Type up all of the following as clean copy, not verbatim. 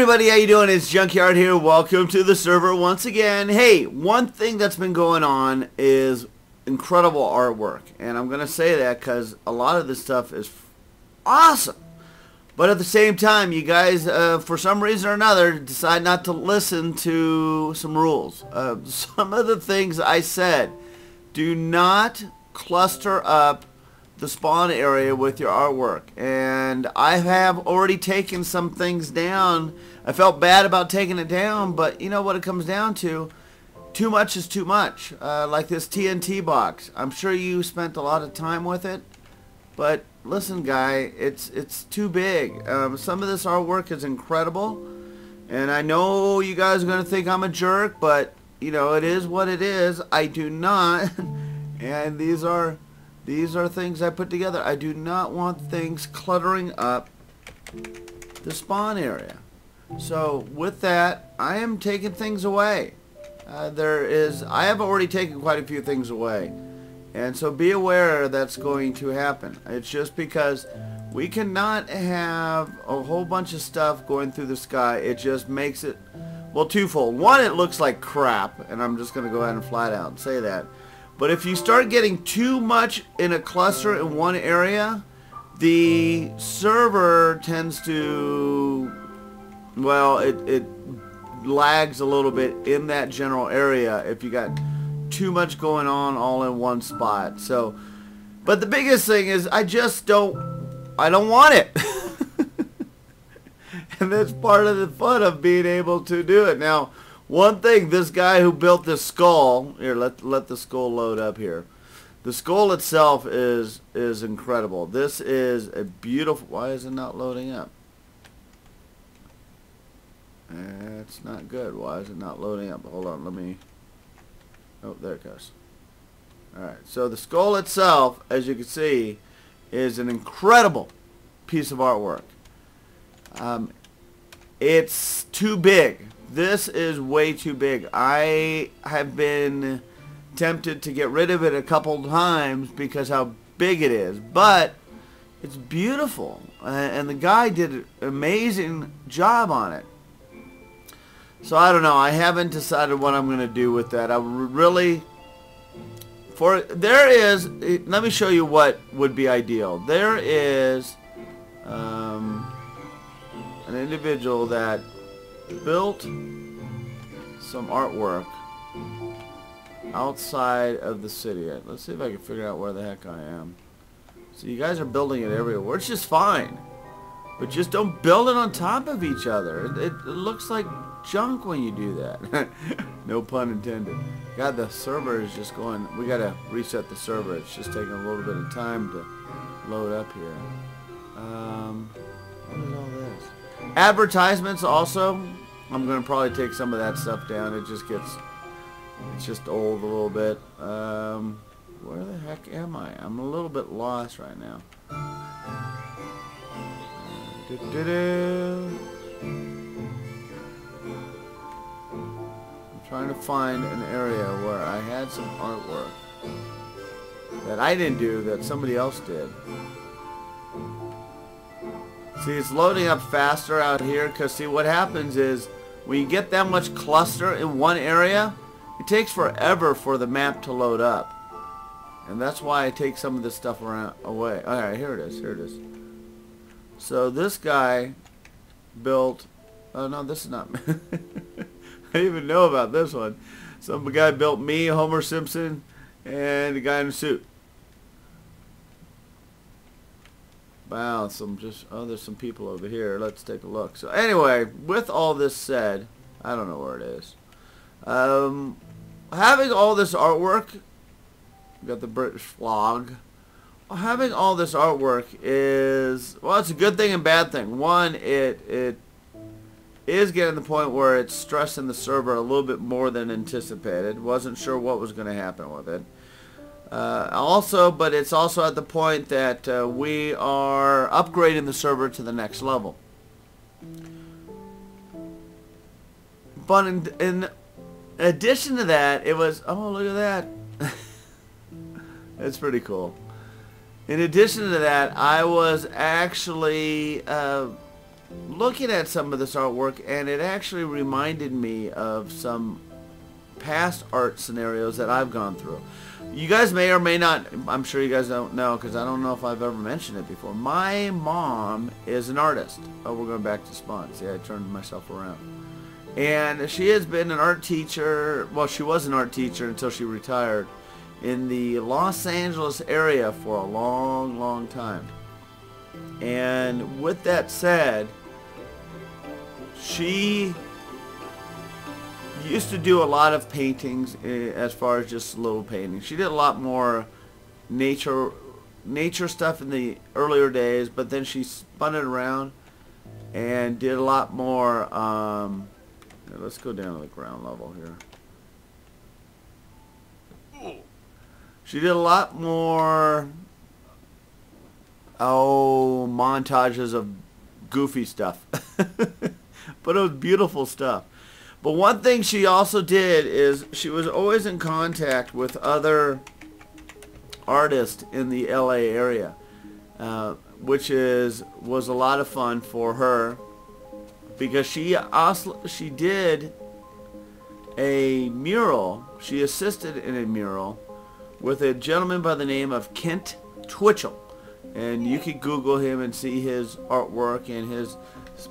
everybody, how you doing? It's Junkyard here. Welcome to the server once again. Hey, one thing that's been going on is incredible artwork. And I'm going to say that because a lot of this stuff is awesome. But at the same time, you guys, for some reason or another, decide not to listen to some rules. Some of the things I said, do not cluster up the spawn area with your artwork, and I have already taken some things down. I felt bad about taking it down, but you know what it comes down to? Too much is too much. Like this TNT box. I'm sure you spent a lot of time with it, but listen, guy, it's too big. Some of this artwork is incredible, and I know you guys are gonna think I'm a jerk, but you know, it is what it is. I do not, and these are things I put together. I do not want things cluttering up the spawn area. So with that, I am taking things away. I have already taken quite a few things away. And so be aware that's going to happen. It's just because we cannot have a whole bunch of stuff going through the sky. It just makes it, well, twofold. One, it looks like crap, and I'm just going to go ahead and flat out say that. But if you start getting too much in a cluster in one area, the server tends to, well, it lags a little bit in that general area if you got too much going on all in one spot. So, but the biggest thing is I don't want it. And that's part of the fun of being able to do it. Now, one thing, this guy who built this skull, here, let the skull load up here. The skull itself is incredible. This is a beautiful, why is it not loading up? It's not good. Why is it not loading up? Hold on, let me, oh, there it goes. Alright, so the skull itself, as you can see, is an incredible piece of artwork. It's too big. This is way too big. I have been tempted to get rid of it a couple times because how big it is, but it's beautiful, and the guy did an amazing job on it. So I don't know. I haven't decided what I'm going to do with that. I really, let me show you what would be ideal. There is an individual that built some artwork outside of the city. Let's see if I can figure out where the heck I am. So you guys are building it everywhere, which is fine, but just don't build it on top of each other. It looks like junk when you do that. No pun intended. God, the server is just going, we gotta reset the server. It's just taking a little bit of time to load up here. What is all this? Advertisements also, I'm going to probably take some of that stuff down. It's just old a little bit. Where the heck am I? I'm a little bit lost right now. I'm trying to find an area where I had some artwork that I didn't do, that somebody else did. See, it's loading up faster out here because, see, what happens is when you get that much cluster in one area, it takes forever for the map to load up. And that's why I take some of this stuff away. Alright, here it is. Here it is. So this guy built, oh no, this is not me. I didn't even know about this one. Some guy built me, Homer Simpson, and the guy in the suit. Wow, there's some people over here. Let's take a look. So anyway, with all this said, I don't know where it is. Having all this artwork, got the British flag. Having all this artwork is, well, it's a good thing and bad thing. One, it is getting to the point where it's stressing the server a little bit more than anticipated. Wasn't sure what was going to happen with it. But it's also at the point that we are upgrading the server to the next level. But in addition to that, it was, oh, look at that. It's pretty cool. In addition to that, I was actually looking at some of this artwork, and it actually reminded me of some past art scenarios that I've gone through. You guys may or may not, I'm sure you guys don't know, because I don't know if I've ever mentioned it before. My mom is an artist. Oh, we're going back to Spawn. See, I turned myself around. And she has been an art teacher, well, she was an art teacher until she retired, in the Los Angeles area for a long, long time. And with that said, she used to do a lot of paintings as far as just little paintings. She did a lot more nature stuff in the earlier days, but then she spun it around and did a lot more, let's go down to the ground level here. She did a lot more, montages of goofy stuff. But it was beautiful stuff. But one thing she also did is she was always in contact with other artists in the LA area, which was a lot of fun for her, because she did a mural. She assisted in a mural with a gentleman by the name of Kent Twitchell, and you could Google him and see his artwork and his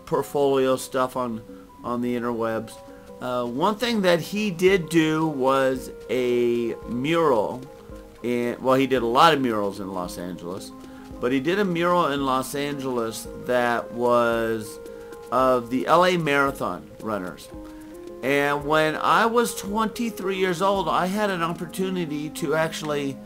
portfolio stuff on the interwebs. One thing that he did do was a mural, well, he did a lot of murals in Los Angeles, but he did a mural in Los Angeles that was of the LA Marathon runners. And when I was 23 years old, I had an opportunity to actually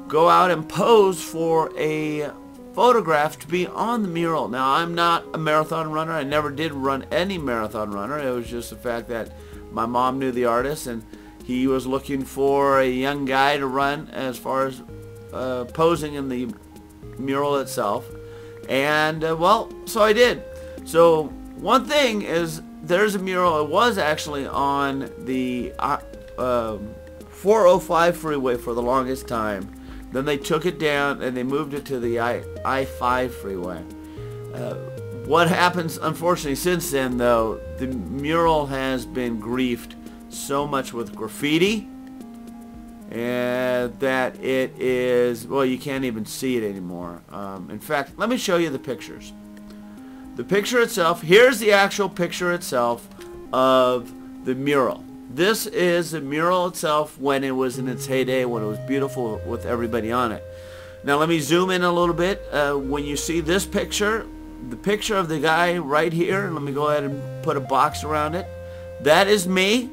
go out and pose for a photograph to be on the mural. Now, I'm not a marathon runner. I never did run any marathon runner. It was just the fact that my mom knew the artist, and he was looking for a young guy to run as far as posing in the mural itself. And, well, so I did. So one thing is, there's a mural. It was actually on the 405 freeway for the longest time. Then they took it down and they moved it to the I-5 freeway. What happens, unfortunately, since then, though, the mural has been griefed so much with graffiti, and that it is, well, you can't even see it anymore. In fact, let me show you the pictures. The picture itself, here's the actual picture itself of the mural. This is the mural itself when it was in its heyday, when it was beautiful with everybody on it. Now let me zoom in a little bit. When you see this picture, the picture of the guy right here, let me go ahead and put a box around it. That is me.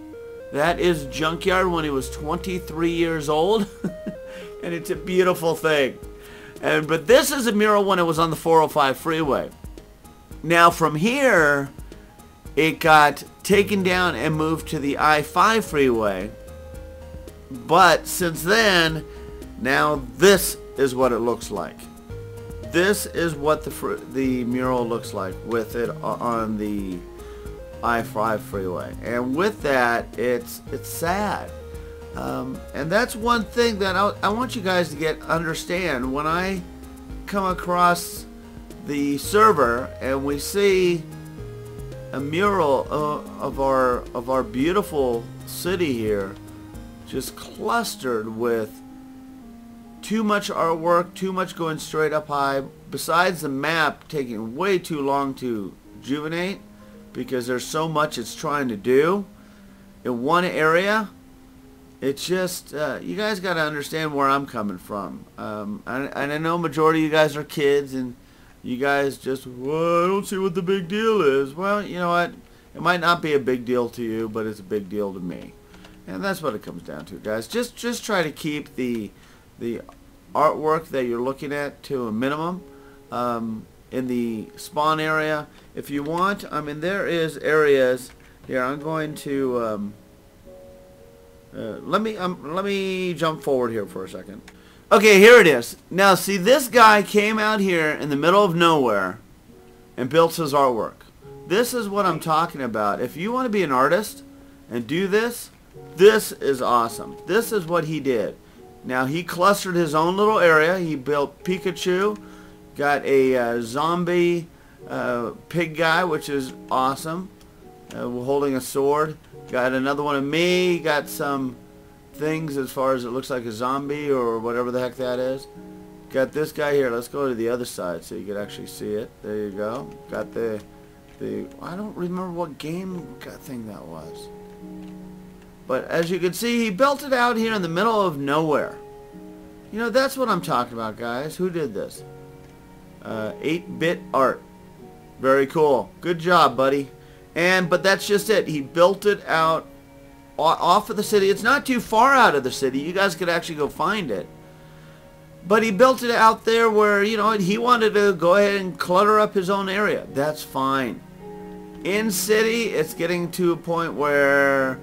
That is Junkyard when he was 23 years old. And it's a beautiful thing. But this is a mural when it was on the 405 freeway. Now from here, it got taken down and moved to the I-5 freeway. But since then, now this is what it looks like. This is what the mural looks like with it on the I-5 freeway. And with that, it's sad. And that's one thing that I want you guys to understand. When I come across the server and we see a mural of our beautiful city here just clustered with too much artwork, too much going straight up high, besides the map taking way too long to rejuvenate because there's so much it's trying to do in one area. It's just, you guys got to understand where I'm coming from. And I know majority of you guys are kids, and you guys just, well, I don't see what the big deal is. Well, you know what? It might not be a big deal to you, but it's a big deal to me. And that's what it comes down to, guys. Just try to keep the artwork that you're looking at to a minimum in the spawn area. If you want, I mean, there is areas here. I'm going to let me jump forward here for a second. Okay, here it is. Now, see, this guy came out here in the middle of nowhere and built his artwork. This is what I'm talking about. If you want to be an artist and do this, this is awesome. This is what he did. Now, he clustered his own little area. He built Pikachu, got a zombie pig guy, which is awesome. Holding a sword. Got another one of me. Got some things as far as it looks like a zombie or whatever the heck that is. Got this guy here. Let's go to the other side so you can actually see it. There you go. Got the I don't remember what game thing that was. But as you can see, he built it out here in the middle of nowhere. You know, that's what I'm talking about, guys. Who did this? 8-bit art. Very cool. Good job, buddy. But that's just it. He built it out off of the city. It's not too far out of the city. You guys could actually go find it. But he built it out there where, you know, he wanted to go ahead and clutter up his own area. That's fine. In city, it's getting to a point where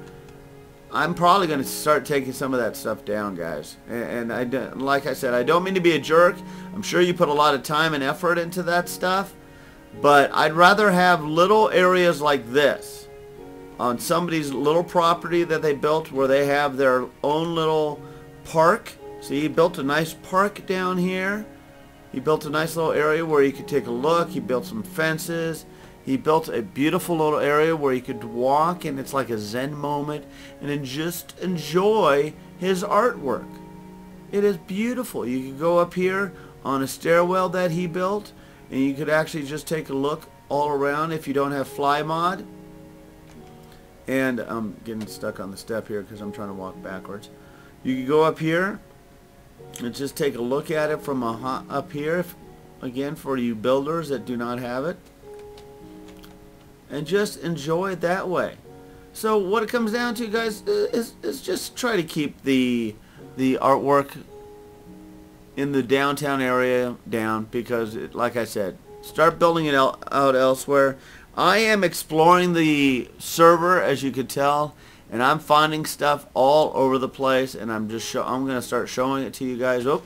I'm probably going to start taking some of that stuff down, guys. And like I said, I don't mean to be a jerk. I'm sure you put a lot of time and effort into that stuff. But I'd rather have little areas like this on somebody's little property that they built where they have their own little park. See, he built a nice park down here. He built a nice little area where you could take a look. He built some fences. He built a beautiful little area where you could walk, and it's like a Zen moment, and then just enjoy his artwork. It is beautiful. You could go up here on a stairwell that he built, and you could actually just take a look all around if you don't have fly mod. And I'm getting stuck on the step here because I'm trying to walk backwards. You could go up here and just take a look at it from up here, again, for you builders that do not have it, and just enjoy it that way. So what it comes down to, guys, is just try to keep the artwork in the downtown area down, because like I said, start building it out elsewhere. I am exploring the server, as you could tell, and I'm finding stuff all over the place, and I'm going to start showing it to you guys. Oh.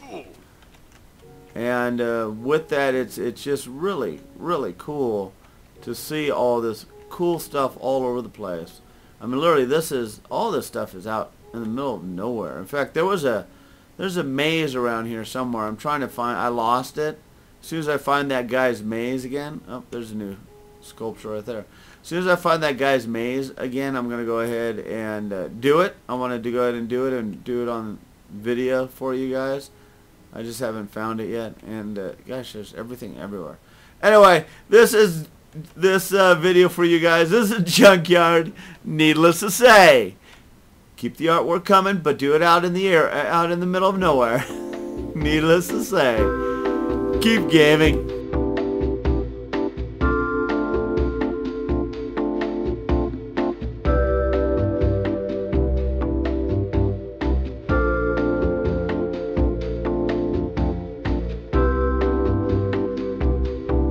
And with that, it's just really, really cool to see all this cool stuff all over the place. I mean, literally, all this stuff is out in the middle of nowhere. In fact, there's a maze around here somewhere. I'm trying to find. I lost it. As soon as I find that guy's maze again, oh, there's a new sculpture right there. As soon as I find that guy's maze again, I'm gonna go ahead and do it. I wanted to go ahead and do it on video for you guys. I just haven't found it yet, and gosh, there's everything everywhere. Anyway, this is video for you guys. This is Junkyard. Needless to say, keep the artwork coming, but do it out in the air, out in the middle of nowhere. Needless to say, keep gaming.